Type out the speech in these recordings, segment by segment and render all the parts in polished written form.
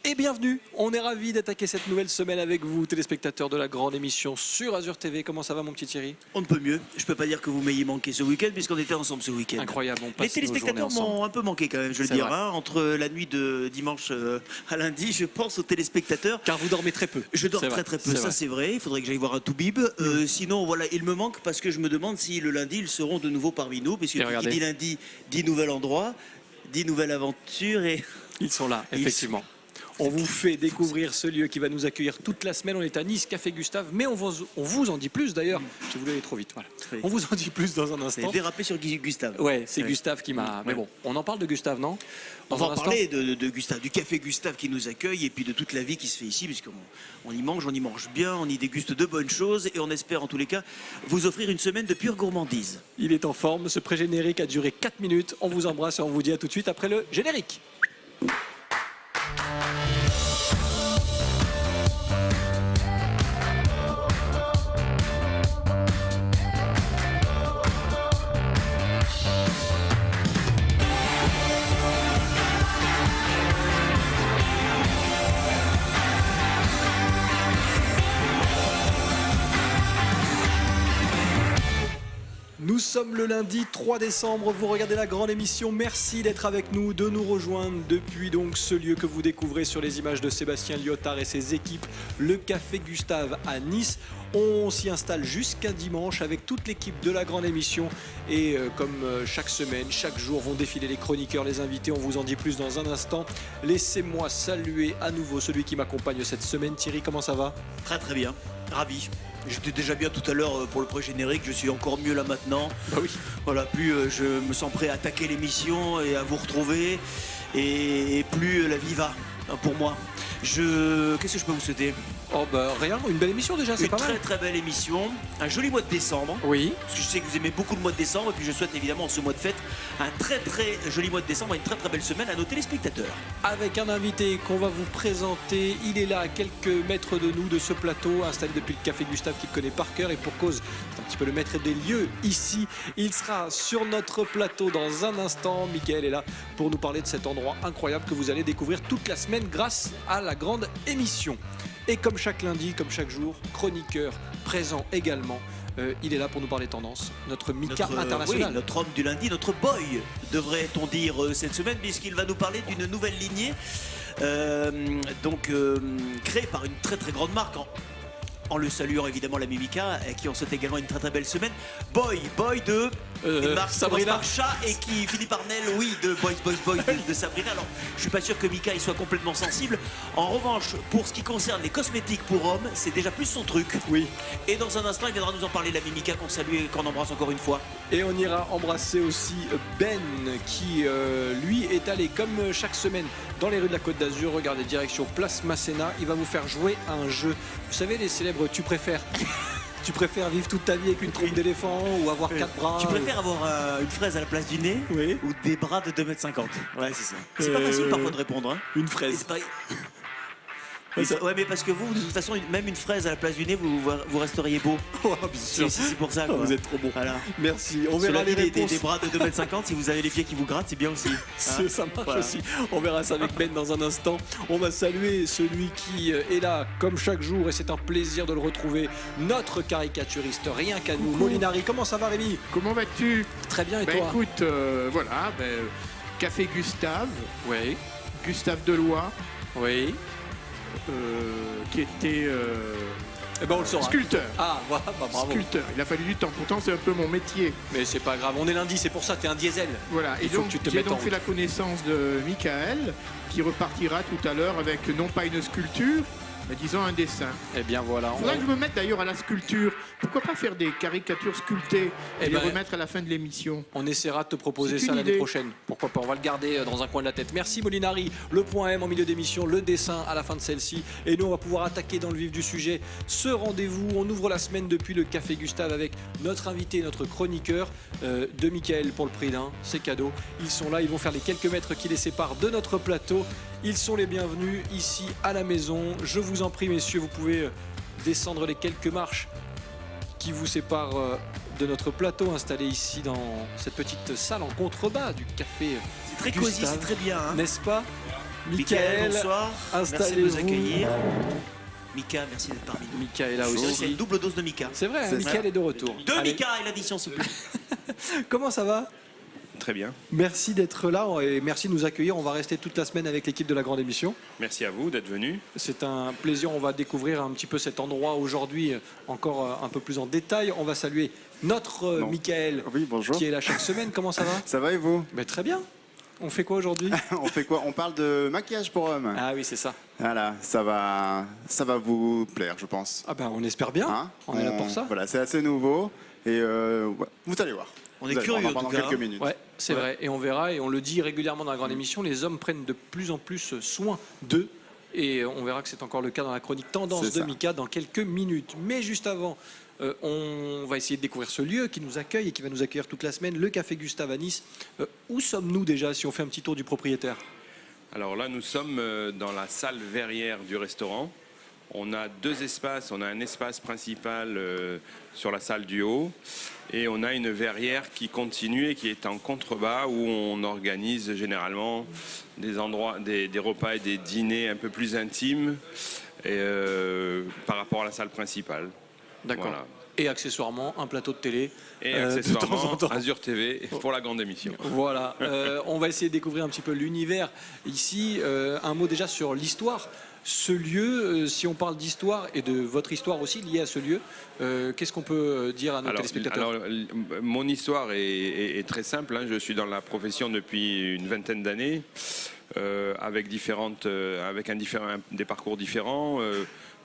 Et bienvenue, on est ravis d'attaquer cette nouvelle semaine avec vous, téléspectateurs de la grande émission sur Azur TV. Comment ça va mon petit Thierry? On ne peut mieux. Je peux pas dire que vous m'ayez manqué ce week-end puisqu'on était ensemble ce week-end. Incroyable, on passe Les téléspectateurs m'ont un peu manqué quand même, je veux le dire. Hein. Entre la nuit de dimanche à lundi, je pense aux téléspectateurs. Car vous dormez très peu. Je dors très peu, ça c'est vrai. Il faudrait que j'aille voir un toubib. Sinon, voilà, il me manque parce que je me demande si le lundi, ils seront de nouveau parmi nous. Puisque qui dit lundi, dit nouvel endroit, dit nouvelle aventure et... Ils sont là, effectivement. On vous fait découvrir ce lieu qui va nous accueillir toute la semaine. On est à Nice, Café Gustave, mais on vous en dit plus d'ailleurs. J'ai voulu aller trop vite, voilà. Oui. On vous en dit plus dans un instant. J'ai dérapé sur Gustave. Ouais, c'est Gustave qui m'a... Mais bon, on en parle de Gustave, non? On va en parler de Gustave, du Café Gustave qui nous accueille et puis de toute la vie qui se fait ici, puisqu'on y mange bien, on y déguste de bonnes choses et on espère en tous les cas vous offrir une semaine de pure gourmandise. Il est en forme, ce pré-générique a duré 4 minutes. On vous embrasse et on vous dit à tout de suite après le générique. Nous sommes le lundi 3 décembre, vous regardez la grande émission, merci d'être avec nous, de nous rejoindre depuis donc ce lieu que vous découvrez sur les images de Sébastien Lyotard et ses équipes, le Café Gustave à Nice. On s'y installe jusqu'à dimanche avec toute l'équipe de la grande émission et comme chaque semaine, chaque jour vont défiler les chroniqueurs, les invités, on vous en dit plus dans un instant. Laissez-moi saluer à nouveau celui qui m'accompagne cette semaine. Thierry, comment ça va? Très bien, ravi. J'étais déjà bien tout à l'heure pour le pré-générique, je suis encore mieux là maintenant. Bah oui. Voilà, plus je me sens prêt à attaquer l'émission et à vous retrouver, et plus la vie va pour moi. Qu'est-ce que je peux vous souhaiter? Oh bah rien, une belle émission déjà, c'est pas mal. Une très belle émission, un joli mois de décembre. Oui. Parce que je sais que vous aimez beaucoup le mois de décembre et puis je souhaite évidemment en ce mois de fête un très joli mois de décembre et une très belle semaine à nos téléspectateurs. Avec un invité qu'on va vous présenter, il est là à quelques mètres de nous, de ce plateau, installé depuis le Café Gustave qu'il connaît par cœur et pour cause, c'est un petit peu le maître des lieux ici. Il sera sur notre plateau dans un instant. Mickaël est là pour nous parler de cet endroit incroyable que vous allez découvrir toute la semaine grâce à la grande émission. Et comme chaque lundi, comme chaque jour, chroniqueur présent également. Il est là pour nous parler tendances, notre Mika international. Oui, notre homme du lundi, notre boy, devrait-on dire cette semaine, puisqu'il va nous parler d'une nouvelle lignée, créée par une très grande marque, en le saluant évidemment la Mimika, qui en souhaite également une très belle semaine. Boy de une marque Sabrina par chat et qui finit par Nel, oui, de Boys de Sabrina. Alors, je suis pas sûr que Mika y soit complètement sensible. En revanche, pour ce qui concerne les cosmétiques pour hommes, c'est déjà plus son truc. Oui. Et dans un instant, il viendra nous en parler, la Mimika, qu'on salue et qu'on embrasse encore une fois. Et on ira embrasser aussi Ben, qui lui est allé comme chaque semaine dans les rues de la Côte d'Azur. Regardez, direction Place Masséna. Il va vous faire jouer à un jeu. Vous savez, les célèbres tu préfères tu préfères vivre toute ta vie avec une trompe d'éléphant ou avoir 4 bras? Tu préfères avoir une fraise à la place du nez, oui, ou des bras de 2,50 m? Ouais, c'est ça. C'est pas facile parfois de répondre. Hein. Une fraise. Ouais, mais parce que vous, de toute façon, même une fraise à la place du nez, vous resteriez beau. Oh, bien sûr. C'est pour ça. Quoi. Vous êtes trop bon. Voilà. Merci. On verra les réponses. Des bras de 2,50 m, si vous avez les pieds qui vous grattent, c'est bien aussi. Hein, ça marche aussi. On verra ça avec Ben dans un instant. On va saluer celui qui est là comme chaque jour et c'est un plaisir de le retrouver. Notre caricaturiste, rien qu'à nous. Molinari, comment ça va Rémi? Comment vas-tu? Très bien et toi? Écoute, voilà, Café Gustave. Oui. Gustave Deloy. Oui. Qui était on le saura. Sculpteur. Ah, voilà, bravo. Sculpteur. Il a fallu du temps. Pourtant, c'est un peu mon métier. Mais c'est pas grave. On est lundi, c'est pour ça. T'es un diesel. Voilà. Et donc, j'ai donc fait la connaissance de Mickaël, qui repartira tout à l'heure avec non pas une sculpture, mais disons un dessin. Eh bien voilà. Il faudrait que je me mette d'ailleurs à la sculpture. Pourquoi pas faire des caricatures sculptées et les remettre à la fin de l'émission? On essaiera de te proposer ça l'année prochaine. Pourquoi pas? On va le garder dans un coin de la tête. Merci Molinari. Le point M en milieu d'émission, le dessin à la fin de celle-ci. Et nous, on va pouvoir attaquer dans le vif du sujet ce rendez-vous. On ouvre la semaine depuis le Café Gustave avec notre invité, notre chroniqueur de Mickaël pour le prix d'un. C'est cadeau. Ils sont là, ils vont faire les quelques mètres qui les séparent de notre plateau. Ils sont les bienvenus ici à la maison. Je vous en prie, messieurs, vous pouvez descendre les quelques marches qui vous séparent de notre plateau installé ici dans cette petite salle en contrebas du Café C'est très Gustave. cosy, c'est très bien. Hein. N'est-ce pas? Michael, bonsoir. Merci de installez-vous. nous accueillir. Mika, merci d'être parmi nous. Mika est là C'est aussi. une double dose de Mika. C'est vrai, Michael est de retour. Deux Allez. Mika et l'addition, s'il vous plaît. Comment ça va? Très bien. Merci d'être là et merci de nous accueillir. On va rester toute la semaine avec l'équipe de la grande émission. Merci à vous d'être venu. C'est un plaisir. On va découvrir un petit peu cet endroit aujourd'hui encore un peu plus en détail. On va saluer notre Michael qui est là chaque semaine. Comment ça va? Ça va et vous? Très bien. On fait quoi aujourd'hui? On fait quoi? On parle de maquillage pour hommes. Ah oui, c'est ça. Voilà, ça va vous plaire, je pense. Ah ben, on espère bien. Hein, on est là pour ça. Voilà, c'est assez nouveau et vous allez voir. On est curieux pendant en tout cas. quelques minutes. Ouais, c'est vrai. Et on verra, et on le dit régulièrement dans la grande émission, les hommes prennent de plus en plus soin d'eux. Et on verra que c'est encore le cas dans la chronique Tendance C'est de ça. Mika dans quelques minutes. Mais juste avant, on va essayer de découvrir ce lieu qui nous accueille et qui va nous accueillir toute la semaine, le Café Gustave à Nice. Où sommes-nous déjà si on fait un petit tour du propriétaire? Alors là, nous sommes dans la salle verrière du restaurant. On a deux espaces. On a un espace principal sur la salle du haut. Et on a une verrière qui continue et qui est en contrebas où on organise généralement des endroits, des repas et des dîners un peu plus intimes par rapport à la salle principale. D'accord. Voilà. Et accessoirement, un plateau de télé. Et de accessoirement, temps en temps. Azure TV pour la grande émission. Voilà, on va essayer de découvrir un petit peu l'univers ici. Un mot déjà sur l'histoire. Ce lieu, si on parle d'histoire et de votre histoire aussi liée à ce lieu, qu'est-ce qu'on peut dire à nos téléspectateurs? Mon histoire est très simple. Hein. Je suis dans la profession depuis une vingtaine d'années, avec des parcours différents.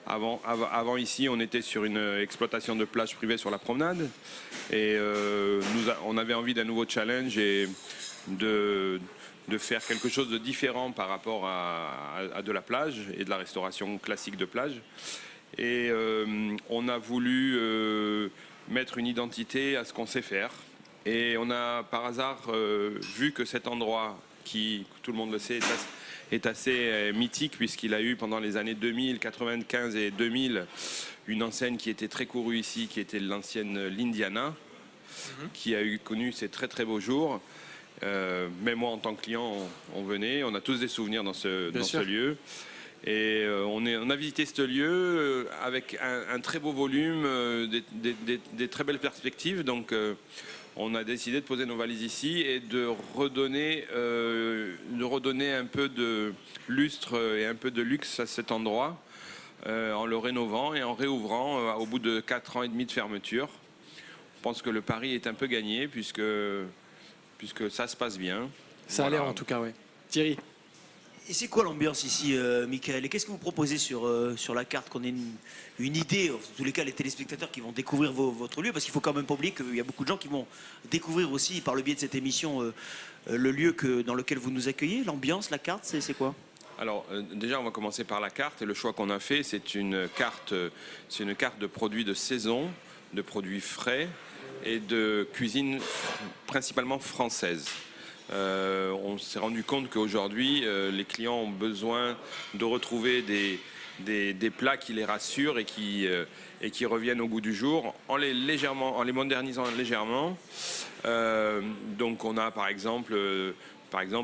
Avant ici, on était sur une exploitation de plage privée sur la promenade. Et on avait envie d'un nouveau challenge et de faire quelque chose de différent par rapport à de la plage et de la restauration classique de plage. Et on a voulu mettre une identité à ce qu'on sait faire. Et on a par hasard vu que cet endroit, qui, tout le monde le sait, est assez mythique puisqu'il a eu pendant les années 2000, 95 et 2000 une enseigne qui était très courue ici, qui était l'ancienne l'Indiana, qui a connu ses très très beaux jours. Même moi en tant que client, on venait, on a tous des souvenirs dans ce lieu. Et on a visité ce lieu avec un très beau volume, des très belles perspectives. Donc on a décidé de poser nos valises ici et de redonner un peu de lustre et un peu de luxe à cet endroit en le rénovant et en réouvrant au bout de 4 ans et demi de fermeture. Je pense que le pari est un peu gagné puisque ça se passe bien. Ça a l'air en tout cas, oui. Thierry? Et c'est quoi l'ambiance ici, Michael? Et qu'est-ce que vous proposez sur la carte, qu'on ait une idée, en tous les cas les téléspectateurs qui vont découvrir votre lieu, parce qu'il faut quand même pas oublier qu'il y a beaucoup de gens qui vont découvrir aussi par le biais de cette émission le lieu dans lequel vous nous accueillez. L'ambiance, la carte, c'est quoi? Alors déjà on va commencer par la carte et le choix qu'on a fait, c'est une carte de produits de saison, de produits frais et de cuisine principalement française. On s'est rendu compte qu'aujourd'hui, les clients ont besoin de retrouver des plats qui les rassurent et qui reviennent au goût du jour en les modernisant légèrement. Donc on a par exemple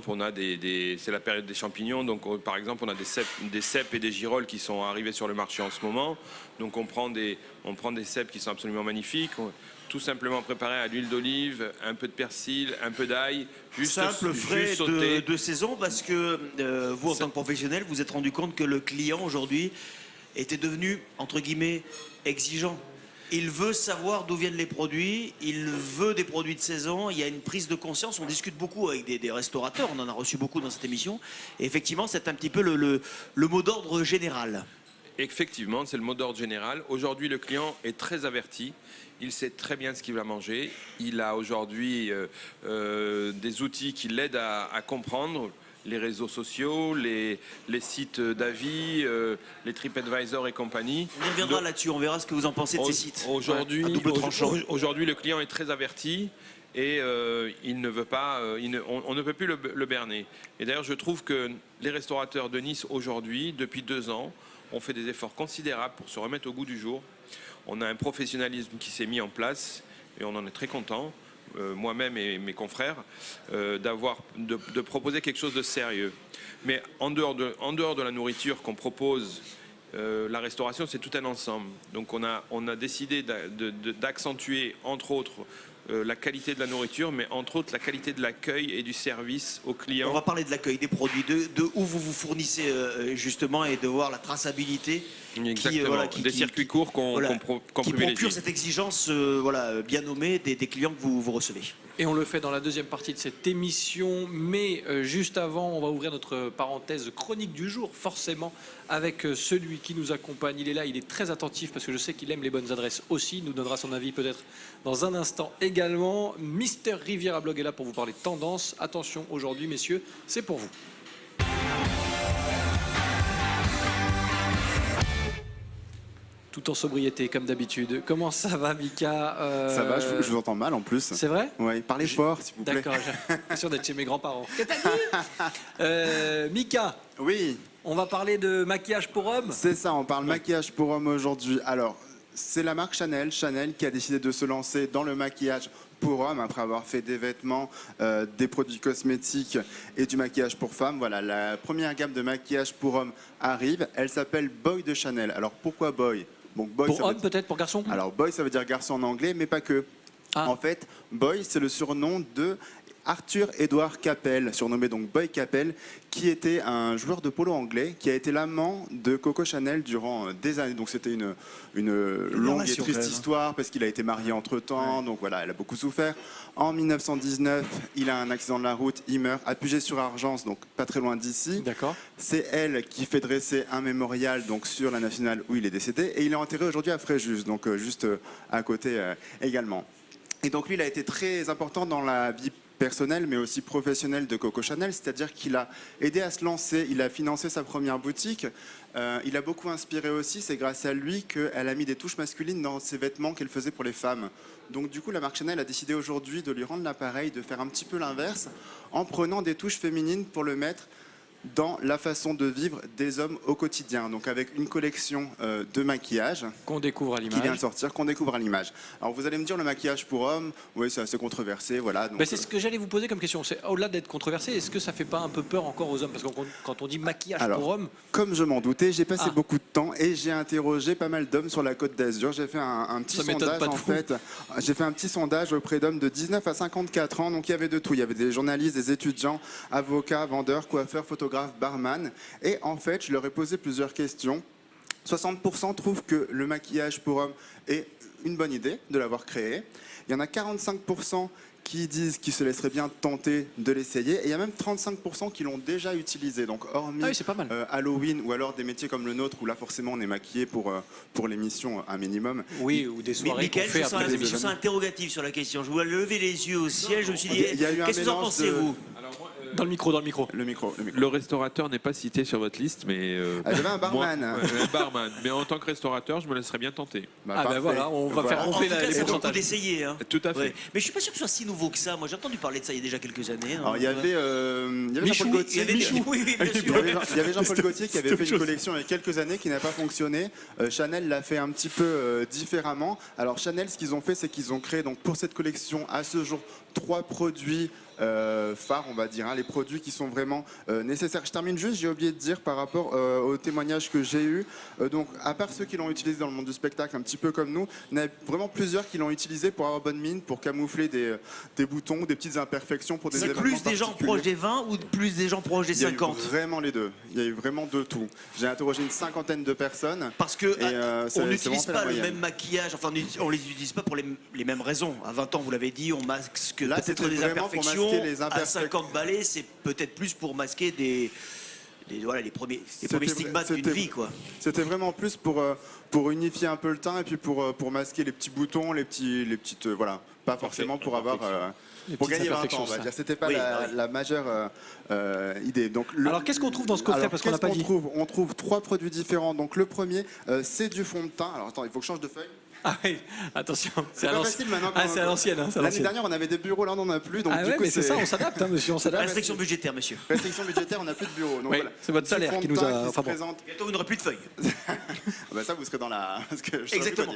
on a c'est la période des champignons, donc par exemple on a des cèpes et des girolles qui sont arrivés sur le marché en ce moment. Donc on prend des cèpes qui sont absolument magnifiques. Tout simplement préparé à l'huile d'olive, un peu de persil, un peu d'ail, juste simple, frais, juste sauté. de saison, parce que vous, en tant que professionnel, vous êtes rendu compte que le client aujourd'hui était devenu, entre guillemets, exigeant. Il veut savoir d'où viennent les produits, il veut des produits de saison, il y a une prise de conscience, on discute beaucoup avec des restaurateurs, on en a reçu beaucoup dans cette émission, et effectivement c'est un petit peu le mot d'ordre général. Effectivement, c'est le mot d'ordre général. Aujourd'hui, le client est très averti. Il sait très bien ce qu'il va manger. Il a aujourd'hui des outils qui l'aident à comprendre. Les réseaux sociaux, les sites d'avis, les TripAdvisor et compagnie. On y reviendra là-dessus, on verra ce que vous en pensez de ces sites. Aujourd'hui, à double tranchant. Aujourd'hui, le client est très averti et il ne veut pas, on ne peut plus le berner. Et d'ailleurs, je trouve que les restaurateurs de Nice aujourd'hui, depuis 2 ans, ont fait des efforts considérables pour se remettre au goût du jour. On a un professionnalisme qui s'est mis en place et on en est très content. moi-même et mes confrères, de proposer quelque chose de sérieux. Mais en dehors de la nourriture qu'on propose, la restauration, c'est tout un ensemble. Donc on a décidé d'accentuer, entre autres, la qualité de la nourriture, mais entre autres la qualité de l'accueil et du service aux clients. On va parler de l'accueil des produits, de où vous vous fournissez justement, et de voir la traçabilité. Exactement, des circuits courts qu'on qui privilégie. procurent cette exigence bien nommée des clients que vous recevez. Et on le fait dans la deuxième partie de cette émission, mais juste avant, on va ouvrir notre parenthèse chronique du jour, forcément, avec celui qui nous accompagne. Il est là, il est très attentif parce que je sais qu'il aime les bonnes adresses aussi. Il nous donnera son avis peut-être dans un instant également. Mister Riviera Blog est là pour vous parler de tendance. Attention, aujourd'hui, messieurs, c'est pour vous. Tout en sobriété, comme d'habitude. Comment ça va, Mika? Ça va, je vous entends mal en plus. C'est vrai? Oui, parlez fort, s'il vous plaît. D'accord, j'ai l'impression d'être chez mes grands-parents. Qu'est-ce que t'as dit? Mika, Oui, on va parler de maquillage pour hommes. c'est ça, on parle maquillage pour hommes aujourd'hui. Alors, c'est la marque Chanel qui a décidé de se lancer dans le maquillage pour hommes après avoir fait des vêtements, des produits cosmétiques et du maquillage pour femmes. Voilà, la première gamme de maquillage pour hommes arrive. Elle s'appelle Boy de Chanel. Alors, pourquoi Boy? Donc, boy, Pour hommes peut-être, pour garçons? Alors, boy, ça veut dire garçon en anglais, mais pas que. Ah. En fait, boy, c'est le surnom de Arthur Edward Capel, surnommé donc Boy Capel, qui était un joueur de polo anglais, qui a été l'amant de Coco Chanel durant des années. Donc, c'était une longue et triste histoire, parce qu'il a été marié entre-temps. Ouais. Donc, voilà, elle a beaucoup souffert. En 1919, il a un accident de la route, il meurt à Puget-sur-Argence, donc pas très loin d'ici. D'accord. C'est elle qui fait dresser un mémorial donc, sur la nationale où il est décédé. Et il est enterré aujourd'hui à Fréjus, donc juste à côté également. Et donc lui, il a été très important dans la vie personnelle, mais aussi professionnelle de Coco Chanel, c'est-à-dire qu'il a aidé à se lancer, il a financé sa première boutique, il a beaucoup inspiré aussi, c'est grâce à lui qu'elle a mis des touches masculines dans ses vêtements qu'elle faisait pour les femmes. Donc du coup, la marque Chanel a décidé aujourd'hui de lui rendre l'appareil, de faire un petit peu l'inverse, en prenant des touches féminines pour le mettre dans la façon de vivre des hommes au quotidien. Donc avec une collection de maquillage qu'on découvre à l'image, qui vient de sortir, qu'on découvre à l'image. Alors vous allez me dire, le maquillage pour hommes, oui, c'est assez controversé, voilà. C'est ce que j'allais vous poser comme question. C'est au-delà d'être controversé, est-ce que ça fait pas un peu peur encore aux hommes? Parce que quand on dit maquillage pour hommes, comme je m'en doutais, j'ai passé beaucoup de temps et j'ai interrogé pas mal d'hommes sur la Côte d'Azur. J'ai fait un petit sondage en fait. J'ai fait un petit sondage auprès d'hommes de 19 à 54 ans. Donc il y avait de tout. Il y avait des journalistes, des étudiants, avocats, vendeurs, coiffeurs, photographes, barman. Et en fait, je leur ai posé plusieurs questions. 60% trouvent que le maquillage pour hommes est une bonne idée de l'avoir créé. Il y en a 45% qui disent qu'ils se laisseraient bien tenter de l'essayer. Et il y a même 35% qui l'ont déjà utilisé. Donc hormis c'est pas mal. Halloween ou alors des métiers comme le nôtre où là forcément on est maquillé pour l'émission un minimum. Oui, ou des soirées qu'on fait après les émissions. Je suis interrogatif sur la question. Je voulais lever les yeux au ciel. Je me suis dit, qu'est-ce que vous en pensez, vous? Dans le micro. Le restaurateur n'est pas cité sur votre liste, mais... J'avais un barman. Un barman. Mais en tant que restaurateur, je me laisserais bien tenter. Voilà, on va faire monter les pourcentages. D'essayer. Hein. Tout à fait. Ouais. Mais je suis pas sûr que ce soit si nouveau que ça. Moi, j'ai entendu parler de ça il y a déjà quelques années. Alors, il y avait Jean-Paul Gaultier. Il y avait Jean-Paul Gaultier qui avait fait une collection il y a quelques années qui n'a pas fonctionné. Chanel l'a fait un petit peu différemment. Alors Chanel, ce qu'ils ont fait, c'est qu'ils ont créé donc pour cette collection à ce jour 3 produits phares, on va dire, les produits qui sont vraiment nécessaires. Je termine juste, j'ai oublié de dire par rapport aux témoignages que j'ai eus. Donc, à part ceux qui l'ont utilisé dans le monde du spectacle, un petit peu comme nous, il y en a vraiment plusieurs qui l'ont utilisé pour avoir bonne mine, pour camoufler des boutons, des petites imperfections pour des événements plus des gens proches des 20 ou plus des gens proches des 50? Il y a eu vraiment les deux. Il y a eu vraiment de tout. J'ai interrogé une 50aine de personnes. Parce que on n'utilise pas le même maquillage, enfin on les utilise pas pour les mêmes raisons. À 20 ans, vous l'avez dit, on masque peut-être des imperfections. À 50 balais, c'est peut-être plus pour masquer les premiers stigmates d'une vie, quoi. C'était vraiment plus pour unifier un peu le teint et puis pour masquer les petits boutons, les petites voilà, pas forcément pour avoir pour gagner 20 ans, on va dire. C'était pas la majeure idée. Donc alors qu'est-ce qu'on trouve dans ce coffret, parce qu'on n'a pas dit? On trouve 3 produits différents. Donc le premier, c'est du fond de teint. Alors attends, il faut que je change de feuille. Ah oui, attention, c'est pas facile maintenant. C'est à l'ancienne. L'année dernière, on avait des bureaux, là on n'en a plus. Donc du coup, mais c'est ça, on s'adapte, monsieur, on s'adapte. Restriction budgétaire, monsieur. Restriction budgétaire, on n'a plus de bureaux. Donc, oui, voilà. C'est votre salaire qui nous a. Enfin, présente... Bientôt, vous n'aurez plus de feuilles. Ça, vous serez dans la. Exactement.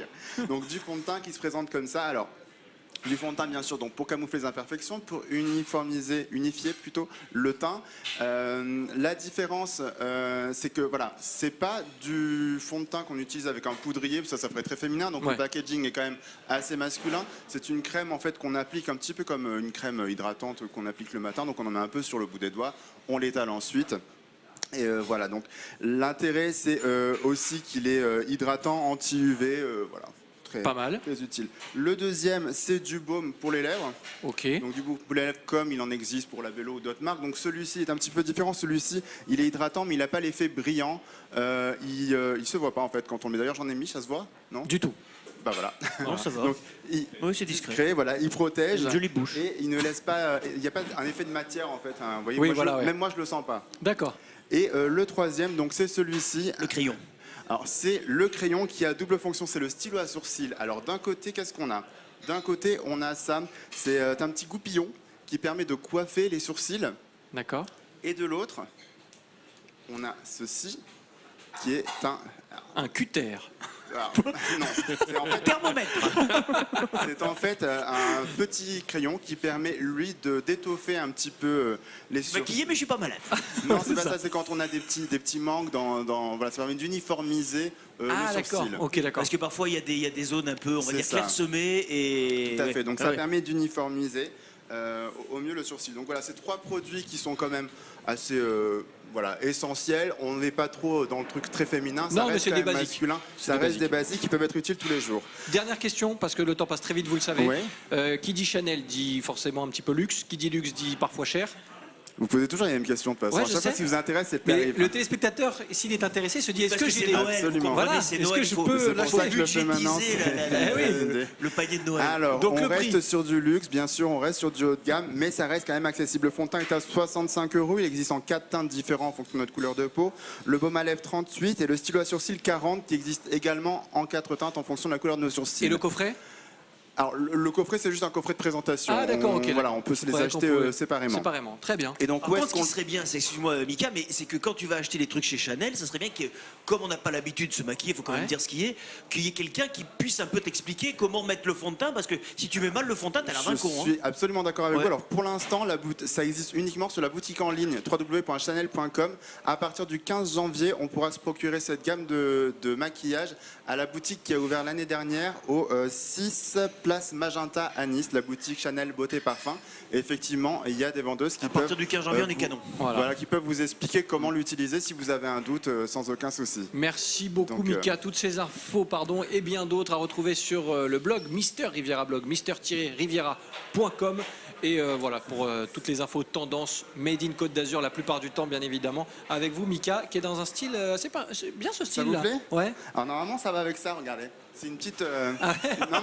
Donc du fond de teint qui se présente comme ça. Alors, du fond de teint bien sûr, donc pour camoufler les imperfections, pour unifier plutôt le teint. La différence, c'est que voilà, c'est pas du fond de teint qu'on utilise avec un poudrier, ça ferait très féminin, donc le packaging est quand même assez masculin. C'est une crème en fait qu'on applique un petit peu comme une crème hydratante qu'on applique le matin, donc on en met un peu sur le bout des doigts, on l'étale ensuite. Et voilà, donc l'intérêt c'est aussi qu'il est hydratant, anti-UV, voilà. Pas mal. Très utile. Le deuxième, c'est du baume pour les lèvres. Ok. Donc du baume pour les lèvres comme il en existe pour la Vélo ou d'autres marques. Donc celui-ci est un petit peu différent. Celui-ci, il est hydratant, mais il n'a pas l'effet brillant. Il se voit pas en fait quand on le met. D'ailleurs, j'en ai mis, ça se voit? Non? Du tout. Bah voilà. Non, ça va. Donc, Oui, c'est discret. Voilà, il protège. Une jolie bouche. Et il ne laisse pas. Il n'y a pas un effet de matière en fait. Hein. Vous voyez, Oui, moi, voilà, même moi, je le sens pas. D'accord. Et le troisième, donc c'est celui-ci. Le crayon. Alors c'est le crayon qui a double fonction, c'est le stylo à sourcils. Alors d'un côté, qu'est-ce qu'on a? D'un côté, on a ça, c'est un petit goupillon qui permet de coiffer les sourcils. D'accord. Et de l'autre, on a ceci qui est un cutter. Alors, non, c'est en fait, Thermomètre. c'est en fait un petit crayon qui permet lui d'étoffer un petit peu les sourcils. Maquillé, mais je suis pas malade. Non, c'est pas ça, c'est quand on a des petits manques voilà, ça permet d'uniformiser les d'accord. sourcils. Ok, d'accord. Parce que parfois, il y a des zones un peu, on va C'est dire, ça. clairsemées. Et... Tout à fait, donc ça Ouais. permet d'uniformiser au mieux le sourcil. Donc voilà, c'est trois produits qui sont quand même assez essentiels. On n'est pas trop dans le truc très féminin, ça Non, mais reste c'est quand des même basiques. masculin. Ça des reste basiques. des basiques qui peuvent être utiles tous les jours. Dernière question, parce que le temps passe très vite, vous le savez. Ouais. Qui dit Chanel dit forcément un petit peu luxe. Qui dit luxe dit parfois cher. Vous posez toujours les mêmes questions de toute façon. Ouais, À je chaque fois, sais. ce qui vous intéresse, c'est le Mais tarif. le téléspectateur, s'il est intéressé, se dit est-ce Parce que c'est j'ai des... Noël, Absolument. vous comprenez, Voilà, c'est est-ce Noël, que je il faut- peux C'est pour ça que je le fais maintenant. budgétiser le panier de Noël. Alors, Donc, on le prix. reste sur du luxe, bien sûr, on reste sur du haut de gamme, mais ça reste quand même accessible. Le fond de teint est à 65 €. Il existe en 4 teintes différents en fonction de notre couleur de peau. Le baume à lèvres 38 et le stylo à sourcils 40 qui existe également en 4 teintes en fonction de la couleur de nos sourcils. Et le coffret? Alors, le coffret, c'est juste un coffret de présentation. Ah, d'accord, ok. Voilà, on peut se les Ouais, acheter qu'on pouvait- séparément. Séparément, très bien. Et donc, Par où contre, est-ce ce qui qu'on... serait bien, c'est, excuse-moi Mika, mais c'est que quand tu vas acheter les trucs chez Chanel, ça serait bien que, comme on n'a pas l'habitude de se maquiller, il faut quand même dire ce qui est, qu'il y ait quelqu'un qui puisse un peu t'expliquer comment mettre le fond de teint, parce que si tu mets mal le fond de teint, t'as l'air d'un Je con. suis absolument d'accord avec Ouais. vous. Alors pour l'instant, ça existe uniquement sur la boutique en ligne www.chanel.com. À partir du 15 janvier, on pourra se procurer cette gamme de maquillage à la boutique qui a ouvert l'année dernière au 6 place Magenta à Nice, la boutique Chanel Beauté Parfum. Et effectivement, il y a des vendeuses qui À peuvent... partir du 15 janvier, on est vous- canon. Voilà. qui peuvent vous expliquer comment l'utiliser si vous avez un doute sans aucun souci. Merci beaucoup Donc, Mika, toutes ces infos et bien d'autres à retrouver sur le blog Mister Riviera blog, mister-riviera.com et voilà pour toutes les infos tendances made in Côte d'Azur la plupart du temps bien évidemment avec vous Mika qui est dans un style c'est bien ce style vous là. plaît Ouais. Alors normalement, ça va avec ça, regardez. C'est une petite... Non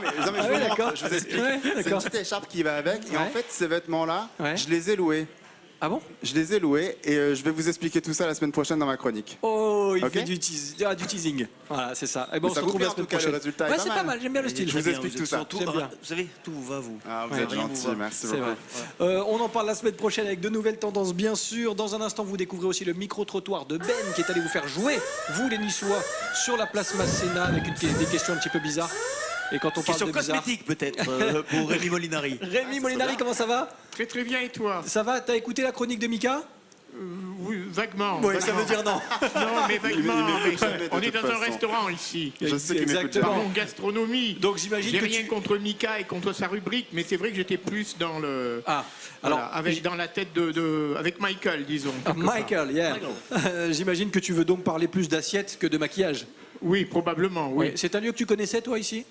mais Ah je ouais, vous d'accord. montre, je vous explique. Ouais, C'est une d'accord. petite écharpe qui va avec. Et en Ouais. fait, ces vêtements-là, Ouais. je les ai loués. Ah bon? Je les ai loués et je vais vous expliquer tout ça la semaine prochaine dans ma chronique. Oh, il Ok. fait du teasing. Voilà, c'est ça. Et bon, on se Ça vous retrouve plaît, la en semaine tout cas, le prochaine. résultat est Ouais, pas c'est mal. pas mal, j'aime bien le style. Je vous explique tout ça. J'aime bien. Vous savez, tout vous va, vous. Ah, vous Ouais, êtes rien gentil, vous va. merci C'est beaucoup. vrai. On en parle la semaine prochaine avec de nouvelles tendances, bien sûr. Dans un instant, vous découvrez aussi le micro-trottoir de Ben qui est allé vous faire jouer, vous les Niçois, sur la place Masséna avec des questions un petit peu bizarres. Et quand on parle Question de bizarre... cosmétique, peut-être, pour Rémi Molinari. Rémi Molinari, comment ça va? Très très bien, et toi? Ça va? T'as écouté la chronique de Mika? Oui, vaguement. Oui, ça vaguement. veut dire non. Non, mais vaguement. Il mais m'écoute jamais, de on est toute dans un façon. restaurant ici. Je sais qu'il m'écoute Exactement. jamais. Parlons gastronomie. Donc j'imagine J'ai que rien contre Mika et contre sa rubrique, mais c'est vrai que j'étais plus dans le. Ah, Voilà, alors... avec dans la tête avec Michael, disons. Ah, quelque part. Michael, yeah. J'imagine que tu veux donc parler plus d'assiettes que de maquillage. Oui, probablement, oui. Ouais. C'est un lieu que tu connaissais toi ici?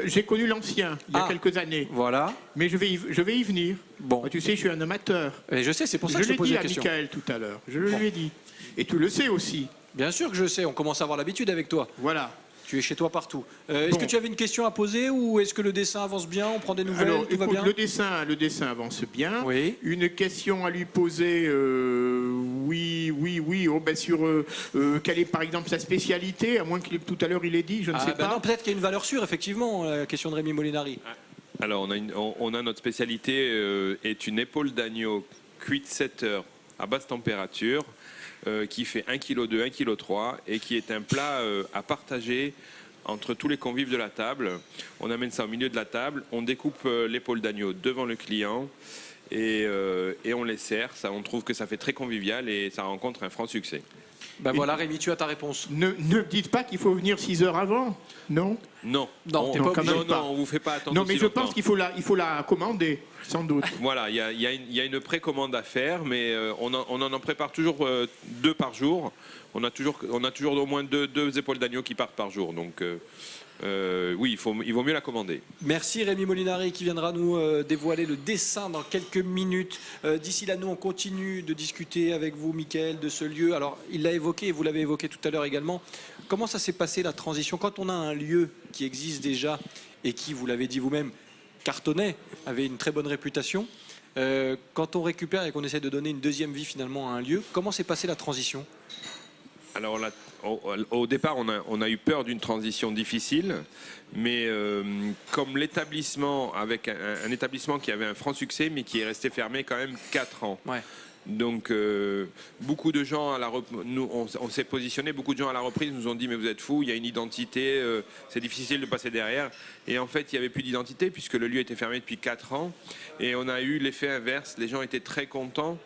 J'ai connu l'ancien il y a Ah. quelques années, Voilà. mais je vais y venir. Bon. Tu sais, je suis un amateur. Et je sais, c'est pour ça Je que je te l'ai pose dit la à question. Michael tout à l'heure. Je lui ai dit. Et tu le sais aussi. Bien sûr que je sais, on commence à avoir l'habitude avec toi. Voilà. Tu es chez toi partout. Est-ce Bon. que tu avais une question à poser ou est-ce que le dessin avance bien? On prend des nouvelles, Alors, tout va écoute, bien? le dessin avance bien. Oui. Une question à lui poser, oui. Oh, ben sur quelle est par exemple sa spécialité, à moins que tout à l'heure il ait dit, je ne sais pas. Non, peut-être qu'il y a une valeur sûre, effectivement, la question de Rémi Molinari. Alors, on a notre spécialité est une épaule d'agneau cuite 7 heures à basse température qui fait 1,2 kg, 1,3 kg et qui est un plat à partager entre tous les convives de la table. On amène ça au milieu de la table, on découpe l'épaule d'agneau devant le client et on les sert. Ça, on trouve que ça fait très convivial et ça rencontre un franc succès. Ben voilà, Rémi, tu as ta réponse. Ne me dites pas qu'il faut venir 6 heures avant, non? Non, Non, t'es pas obligé. non, on vous fait pas attendre. Non, mais aussi je longtemps. pense qu'il faut la commander, sans doute. Voilà, il y a une précommande à faire, mais on en prépare toujours 2 par jour. On a toujours au moins deux épaules d'agneau qui partent par jour. Donc oui, il vaut mieux la commander. Merci Rémi Molinari qui viendra nous dévoiler le dessin dans quelques minutes. D'ici là, nous, on continue de discuter avec vous, Mickaël, de ce lieu. Alors, il l'a évoqué et vous l'avez évoqué tout à l'heure également. Comment ça s'est passé la transition quand on a un lieu qui existe déjà et qui, vous l'avez dit vous-même, cartonnait, avait une très bonne réputation. Quand on récupère et qu'on essaie de donner une deuxième vie finalement à un lieu, comment s'est passée la transition? Alors là, au départ, on a eu peur d'une transition difficile, mais comme l'établissement, avec un établissement qui avait un franc succès, mais qui est resté fermé quand même 4 ans. Ouais. Donc beaucoup de gens, on s'est positionné, beaucoup de gens à la reprise nous ont dit mais vous êtes fous, il y a une identité, c'est difficile de passer derrière. Et en fait, il n'y avait plus d'identité puisque le lieu était fermé depuis 4 ans. Et on a eu l'effet inverse, les gens étaient très contents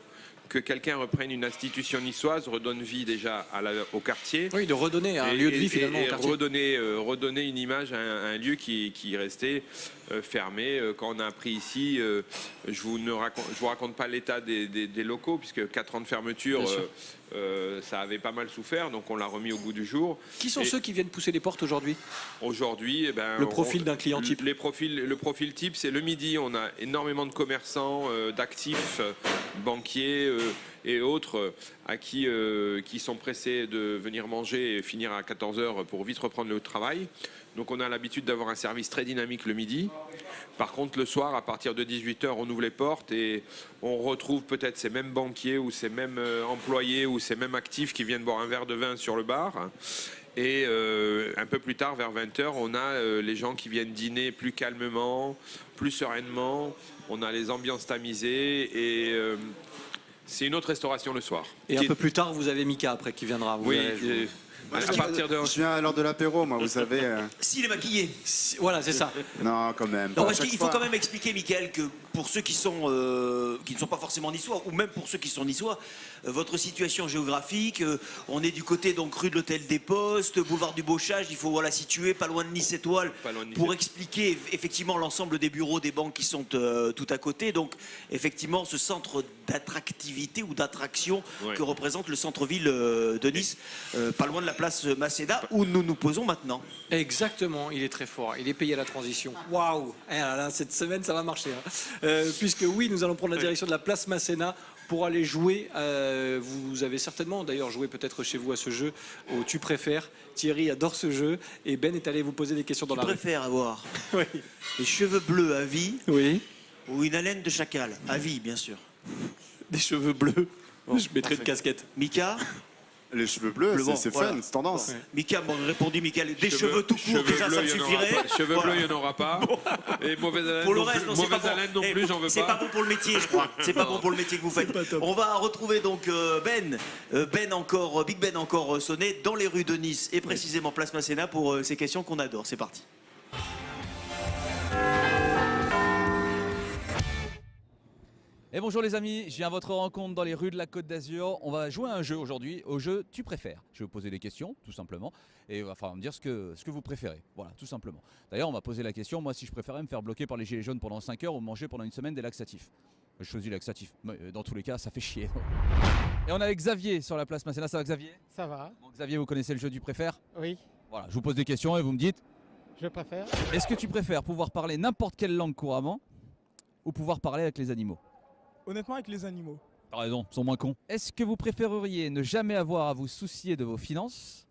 que quelqu'un reprenne une institution niçoise, redonne vie déjà au quartier. Oui, de redonner un lieu de vie finalement et au quartier. redonner une image à un lieu qui restait fermé. Quand on a appris ici, je vous raconte pas l'état des locaux, puisque 4 ans de fermeture, ça avait pas mal souffert, donc on l'a remis au goût du jour. Qui sont ceux qui viennent pousser les portes aujourd'hui? Aujourd'hui, le profil d'un client type. Le profil type, c'est le midi. On a énormément de commerçants, d'actifs, banquiers et autres qui sont pressés de venir manger et finir à 14h pour vite reprendre le travail. Donc on a l'habitude d'avoir un service très dynamique le midi. Par contre, le soir, à partir de 18h, on ouvre les portes et on retrouve peut-être ces mêmes banquiers ou ces mêmes employés ou ces mêmes actifs qui viennent boire un verre de vin sur le bar. Et un peu plus tard, vers 20h, on a les gens qui viennent dîner plus calmement, plus sereinement. On a les ambiances tamisées et c'est une autre restauration le soir. Et un peu plus tard, vous avez Mika après qui viendra. Vous verrez, à partir de... Je viens à l'heure de l'apéro, moi, vous savez. S'il est maquillé. Voilà, c'est ça. Non, quand même. Non, parce qu'il faut quand même expliquer, Mickaël, que pour ceux qui ne sont pas forcément niçois, ou même pour ceux qui sont niçois, votre situation géographique, on est du côté donc rue de l'Hôtel des Postes, boulevard du Beauchage, il faut situer pas loin de Nice Étoile, pour expliquer effectivement l'ensemble des bureaux des banques qui sont tout à côté. Donc effectivement, ce centre d'attractivité ou d'attraction que représente le centre-ville de Nice, pas loin de la place Masséna, où nous nous posons maintenant. Exactement, il est très fort. Il est payé à la transition. Waouh! Cette semaine, ça va marcher. Puisque oui, nous allons prendre la direction de la place Masséna pour aller jouer. Vous avez certainement d'ailleurs joué peut-être chez vous à ce jeu, au Tu préfères. Thierry adore ce jeu et Ben est allé vous poser des questions dans la rue. Tu préfères avoir Oui. des cheveux bleus à vie Oui. ou une haleine de chacal? À vie, bien sûr. Des cheveux bleus. Bon, je mettrais parfait. une casquette. Mika? Les cheveux bleus, c'est voilà. fun, c'est tendance. Ouais. Mika m'a répondu, Mickaël, des cheveux tout courts, déjà ça me suffirait. Cheveux bleus, il n'y en aura pas. Et mauvaise haleine, Pour le reste, non plus, j'en veux pas. C'est pas bon pour le métier, je crois. C'est pas bon pour le métier que vous faites. On va retrouver donc Big Ben encore sonné dans les rues de Nice et précisément place Masséna pour ces questions qu'on adore. C'est parti. Et bonjour les amis, je viens à votre rencontre dans les rues de la Côte d'Azur. On va jouer à un jeu aujourd'hui, au jeu Tu préfères. Je vais vous poser des questions, tout simplement, et il va falloir me dire ce que vous préférez. Voilà, tout simplement. D'ailleurs, on va poser la question, moi si je préférais me faire bloquer par les gilets jaunes pendant 5 heures ou manger pendant une semaine des laxatifs. Je choisis laxatifs, mais dans tous les cas, ça fait chier. Et on est avec Xavier sur la place Masséna, ça va Xavier? Ça va. Bon, Xavier, vous connaissez le jeu Tu préfères? Oui, Voilà, je vous pose des questions et vous me dites, je préfère. est-ce que tu préfères pouvoir parler n'importe quelle langue couramment ou pouvoir parler avec les animaux? Honnêtement, avec les animaux. T'as raison, ils sont moins cons. Est-ce que vous préféreriez ne jamais avoir à vous soucier de vos finances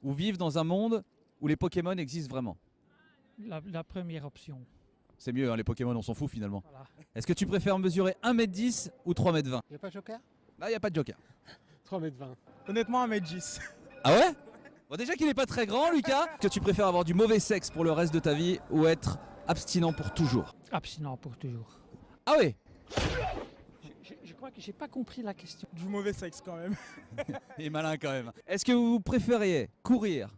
ou vivre dans un monde où les Pokémon existent vraiment? La première option. C'est mieux, hein, les Pokémon, on s'en fout finalement. Voilà. Est-ce que tu préfères mesurer 1m10 ou 3m20? Il n'y a pas de joker? Là, il n'y a pas de joker. 3,20 m. Honnêtement, 1m10. Ah ouais? Bon, déjà qu'il n'est pas très grand, Lucas. Que tu préfères avoir du mauvais sexe pour le reste de ta vie ou être abstinent pour toujours? Abstinent pour toujours. Ah ouais? Je crois que j'ai pas compris la question. Du mauvais sexe quand même. Il est malin quand même. Est-ce que vous préfériez courir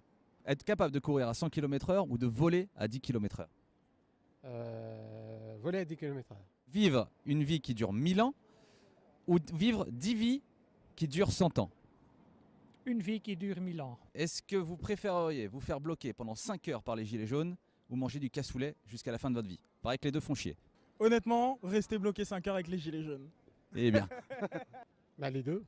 Être capable de courir à 100 km/h ou de voler à 10 km/h? Voler à 10 km/h. Vivre une vie qui dure 1000 ans ou vivre 10 vies qui durent 100 ans? Une vie qui dure 1000 ans. Est-ce que vous préféreriez vous faire bloquer pendant 5 heures par les gilets jaunes ou manger du cassoulet jusqu'à la fin de votre vie? Pareil que les deux font chier. Honnêtement, rester bloqué 5 heures avec les gilets jaunes. Eh bien, Bah, les deux.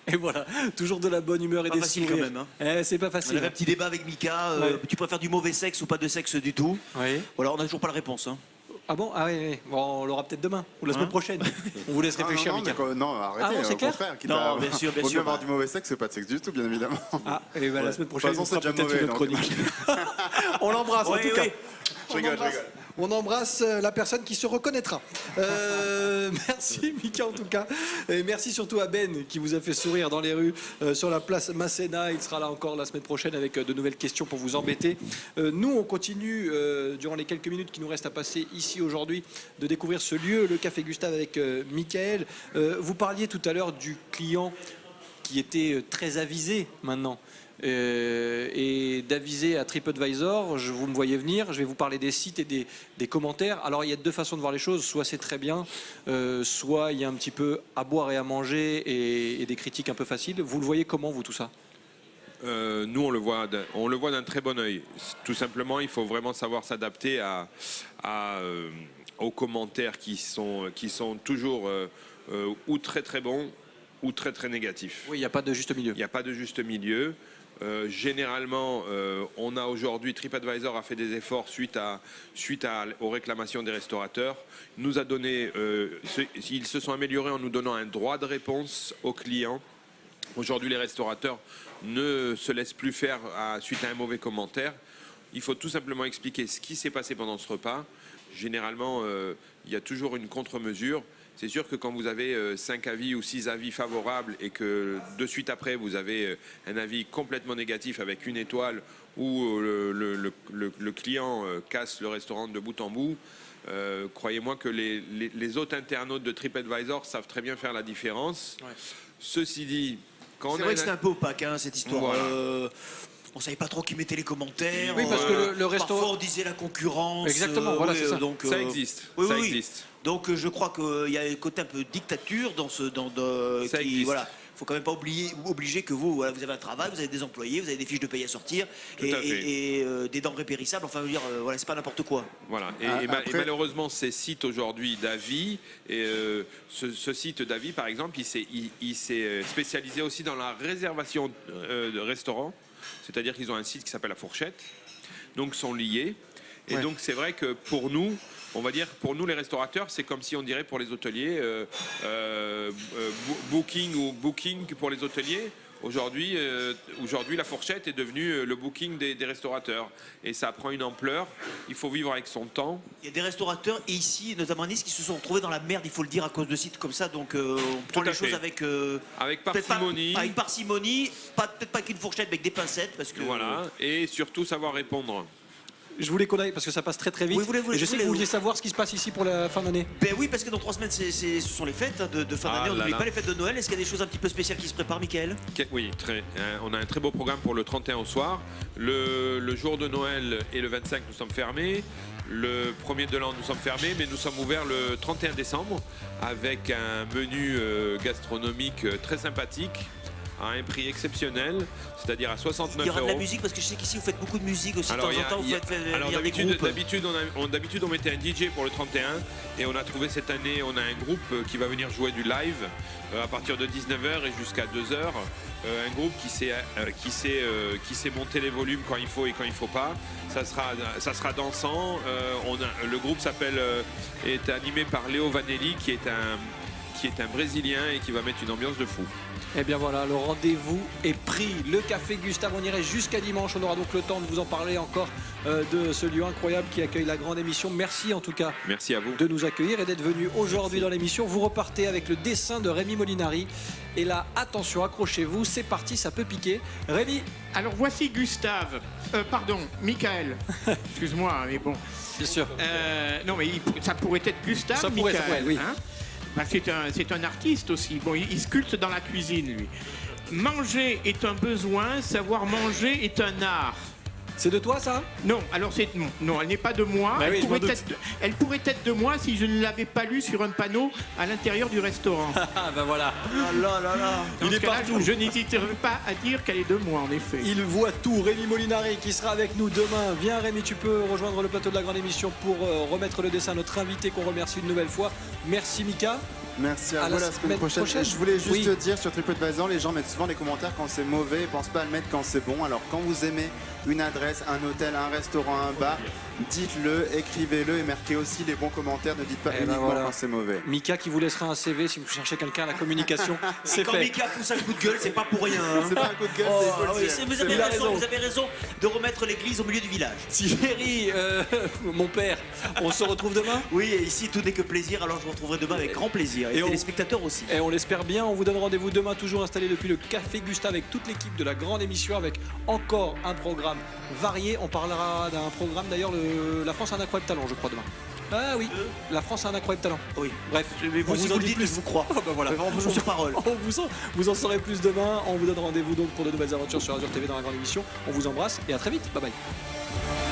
Et voilà, toujours de la bonne humeur et Pas des facile sourires. quand même, hein. C'est pas On facile. avait un petit débat avec Mika. Ouais. Tu préfères du mauvais sexe ou pas de sexe du tout? Oui. Voilà, on n'a toujours pas la réponse. Hein. Ah bon? Ah oui. Bon, on l'aura peut-être demain ou la Hein semaine prochaine. On vous laisse réfléchir, non, Mika. non, arrêtez, Ah non, c'est au clair contraire. quitte Non, à- bien sûr, bien vaut sûr. mieux avoir du mauvais sexe que pas de sexe du tout, bien évidemment. Ah, et ben la semaine prochaine, De toute on façon, fera c'est déjà peut-être une autre mauvais, chronique. On l'embrasse en Oui, tout cas. oui. Je rigole, je rigole. On embrasse la personne qui se reconnaîtra. Merci Mika en tout cas. Et merci surtout à Ben qui vous a fait sourire dans les rues sur la place Masséna. Il sera là encore la semaine prochaine avec de nouvelles questions pour vous embêter. Nous, on continue durant les quelques minutes qui nous restent à passer ici aujourd'hui de découvrir ce lieu, le Café Gustave avec Michael. Vous parliez tout à l'heure du client qui était très avisé maintenant. Et d'aviser à TripAdvisor, vous me voyez venir, je vais vous parler des sites et des commentaires. Alors il y a deux façons de voir les choses, soit c'est très bien, soit il y a un petit peu à boire et à manger et des critiques un peu faciles. Vous le voyez comment vous tout ça? Nous, on le voit d'un très bon œil. Tout simplement, il faut vraiment savoir s'adapter aux commentaires qui sont toujours ou très très bons ou très très négatifs. Oui, il n'y a pas de juste milieu. Il n'y a pas de juste milieu. Généralement, on a aujourd'hui, TripAdvisor a fait des efforts suite aux réclamations des restaurateurs. Nous a donné, ils se sont améliorés en nous donnant un droit de réponse aux clients. Aujourd'hui, les restaurateurs ne se laissent plus faire suite à un mauvais commentaire. Il faut tout simplement expliquer ce qui s'est passé pendant ce repas. Généralement, il y a toujours une contre-mesure. C'est sûr que quand vous avez 5 avis ou 6 avis favorables et que de suite après vous avez un avis complètement négatif avec 1 étoile où le client casse le restaurant de bout en bout, croyez-moi que les autres internautes de TripAdvisor savent très bien faire la différence. Ouais. Ceci dit, quand c'est vrai que c'était un peu opaque hein, cette histoire. Voilà. On savait pas trop qui mettait les commentaires. Oui, parce que le restaurant. Parfois on disait la concurrence. Exactement, voilà, c'est ça. Donc, ça existe. Oui, ça oui. existe. Donc je crois qu'il y a un côté un peu dictature dans ce. Ça existe. Voilà. Faut quand même pas obliger que vous, voilà, vous avez un travail, vous avez des employés, vous avez des fiches de paye à sortir et des denrées périssables. Enfin, je veux dire, voilà, c'est pas n'importe quoi. Voilà. Et malheureusement, ces sites aujourd'hui d'avis, ce site d'avis, par exemple, il s'est spécialisé aussi dans la réservation de restaurants. C'est-à-dire qu'ils ont un site qui s'appelle La Fourchette, donc sont liés. Et donc c'est vrai que pour nous, on va dire, pour nous les restaurateurs, c'est comme si on dirait pour les hôteliers, booking pour les hôteliers. Aujourd'hui, La Fourchette est devenue le booking des restaurateurs. Et ça prend une ampleur. Il faut vivre avec son temps. Il y a des restaurateurs, et ici, notamment à Nice, qui se sont retrouvés dans la merde, il faut le dire, à cause de sites comme ça. Donc on prend les choses avec parcimonie. Avec parcimonie, peut-être pas avec une fourchette, mais avec des pincettes. Parce que, voilà. Et surtout savoir répondre. Je voulais qu'on aille parce que ça passe très très vite. Oui, je sais que vous vouliez savoir ce qui se passe ici pour la fin d'année. Ben oui, parce que dans 3 semaines, ce sont les fêtes de fin d'année. On n'oublie pas les fêtes de Noël. Est-ce qu'il y a des choses un petit peu spéciales qui se préparent, Mickaël? Oui, on a un très beau programme pour le 31 au soir. Le jour de Noël et le 25, nous sommes fermés. Le 1er de l'an, nous sommes fermés, mais nous sommes ouverts le 31 décembre avec un menu gastronomique très sympathique, à un prix exceptionnel, c'est-à-dire à 69 €. Il y aura de la musique parce que je sais qu'ici vous faites beaucoup de musique aussi. Alors, de temps en temps, vous faites venir des groupes. D'habitude, on mettait un DJ pour le 31 et on a trouvé cette année, on a un groupe qui va venir jouer du live à partir de 19 h et jusqu'à 2 h. Un groupe qui sait monter les volumes quand il faut et quand il ne faut pas. Ça sera dansant. Le groupe est animé par Léo Vanelli qui est un Brésilien et qui va mettre une ambiance de fou. Eh bien voilà, le rendez-vous est pris. Le Café Gustave, on irait jusqu'à dimanche. On aura donc le temps de vous en parler encore de ce lieu incroyable qui accueille la grande émission. Merci en tout cas. Merci à vous de nous accueillir et d'être venu aujourd'hui dans l'émission. Vous repartez avec le dessin de Rémi Molinari. Et là, attention, accrochez-vous, c'est parti, ça peut piquer. Rémi. Alors voici Gustave. Pardon, Mickaël. Excuse-moi, mais bon. Bien sûr. Non, mais ça pourrait être Gustave. Ça pourrait, oui. Hein, c'est un artiste aussi. Bon, il sculpte dans la cuisine, lui. Manger est un besoin, savoir manger est un art. C'est de toi ça? Non, alors c'est non, elle n'est pas de moi. Bah oui, Elle pourrait être de moi si je ne l'avais pas lu sur un panneau à l'intérieur du restaurant. Ah ben voilà. Dans Il ce est cas-là, partout. je n'hésiterai pas à dire qu'elle est de moi, en effet. Il voit tout. Rémi Molinari qui sera avec nous demain. Viens Rémi, tu peux rejoindre le plateau de la grande émission pour remettre le dessin à notre invité qu'on remercie une nouvelle fois. Merci Mika. Merci à À vous la la semaine semaine prochaine. prochaine. Je voulais juste Oui. dire sur TripAdvisor, les gens mettent souvent des commentaires quand c'est mauvais, ils pensent pas à le mettre quand c'est bon. Alors quand vous aimez une adresse, un hôtel, un restaurant, un bar, dites-le, écrivez-le et marquez aussi les bons commentaires. Ne dites pas Eh ben uniquement voilà. quand c'est mauvais. Mika qui vous laissera un CV si vous cherchez quelqu'un à la communication. C'est Quand fait. Mika pousse un coup de gueule, c'est pas pour rien. hein. C'est pas un coup de gueule, Oh, c'est il faut ah le oui, dire. c'est- vous C'est avez bien raison, raison. vous avez raison de remettre l'église au milieu du village. Thierry, mon père, on se retrouve demain. Oui, et ici tout n'est que plaisir, alors je vous retrouverai demain avec grand plaisir. Et, Et on- téléspectateurs aussi. Et on l'espère bien, on vous donne rendez-vous demain, toujours installé depuis le Café Gustave avec toute l'équipe de la grande émission, avec encore un programme varié. On parlera d'un programme d'ailleurs, la France a un incroyable talent, je crois, demain. Ah oui, la France a un incroyable talent. Oui. Bref, Mais vous, on si vous vous en le dit dites, plus. je vous crois. Oh, bah voilà. On vous joue sur parole. Vous en saurez plus demain. On vous donne rendez-vous donc pour de nouvelles aventures sur Azure TV dans la grande émission. On vous embrasse et à très vite. Bye bye.